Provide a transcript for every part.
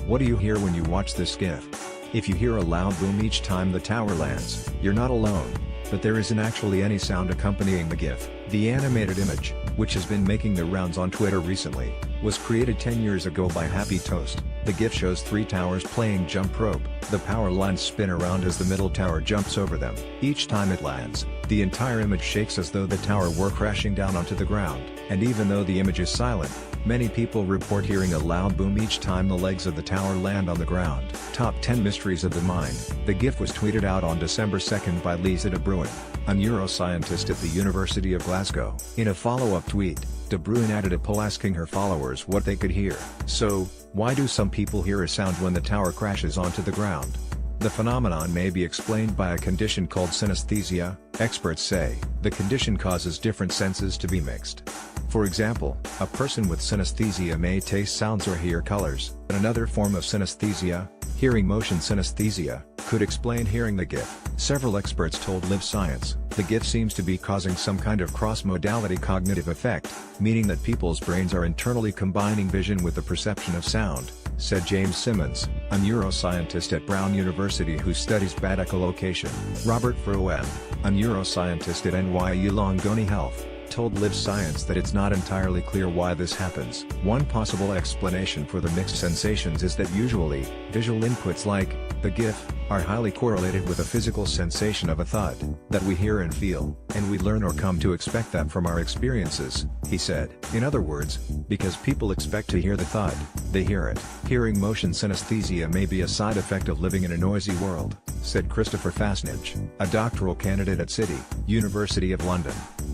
What do you hear when you watch this GIF? If you hear a loud boom each time the tower lands, you're not alone. But there isn't actually any sound accompanying the GIF. The animated image, which has been making the rounds on Twitter recently, was created 10 years ago by Happy Toast. The GIF shows 3 towers playing jump rope. The power lines spin around as the middle tower jumps over them. Each time it lands, the entire image shakes as though the tower were crashing down onto the ground. And even though the image is silent, many people report hearing a loud boom each time the legs of the tower land on the ground. Top 10 Mysteries of the Mind. The GIF was tweeted out on December 2nd by Lisa de Bruin, a neuroscientist at the University of Glasgow. In a follow-up tweet, de Bruin added a poll asking her followers what they could hear. So, why do some people hear a sound when the tower crashes onto the ground? The phenomenon may be explained by a condition called synesthesia. Experts say, the condition causes different senses to be mixed. For example, a person with synesthesia may taste sounds or hear colors. Another form of synesthesia, hearing motion synesthesia, could explain hearing the GIF. Several experts told Live Science, the GIF seems to be causing some kind of cross-modality cognitive effect, meaning that people's brains are internally combining vision with the perception of sound, said James Simmons, a neuroscientist at Brown University who studies bad echolocation. Robert Froem, a neuroscientist at NYU Langone Health, told Live Science that it's not entirely clear why this happens. One possible explanation for the mixed sensations is that usually, visual inputs like the GIF are highly correlated with a physical sensation of a thud that we hear and feel, and we learn or come to expect that from our experiences, he said. In other words, because people expect to hear the thud, they hear it. Hearing motion synesthesia may be a side effect of living in a noisy world, said Christopher Fasnage, a doctoral candidate at City, University of London.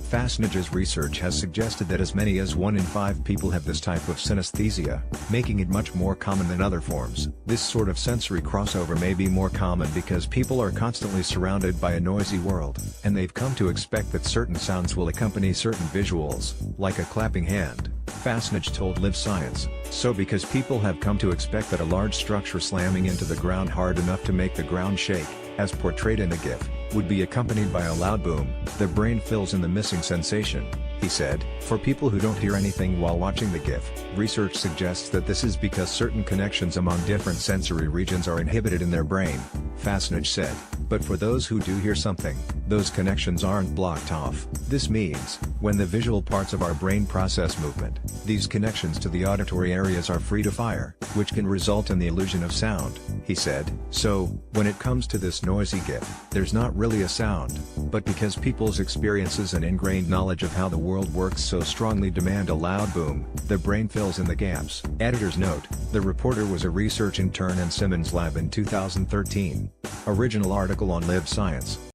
Fasnage's research has suggested that as many as 1 in 5 people have this type of synesthesia, making it much more common than other forms. This sort of sensory crossover may be more common because people are constantly surrounded by a noisy world, and they've come to expect that certain sounds will accompany certain visuals, like a clapping hand, Fasnage told Live Science. So because people have come to expect that a large structure slamming into the ground hard enough to make the ground shake, as portrayed in the GIF, would be accompanied by a loud boom, the brain fills in the missing sensation, he said. For people who don't hear anything while watching the GIF, research suggests that this is because certain connections among different sensory regions are inhibited in their brain, Fasnage said. But for those who do hear something, those connections aren't blocked off. This means, when the visual parts of our brain process movement, these connections to the auditory areas are free to fire, which can result in the illusion of sound, he said. So, when it comes to this noisy GIF, there's not really a sound, but because people's experiences and ingrained knowledge of how the world works so strongly demand a loud boom, the brain fills in the gaps. Editor's note, the reporter was a research intern in Simmons' lab in 2013. Original article on Live Science.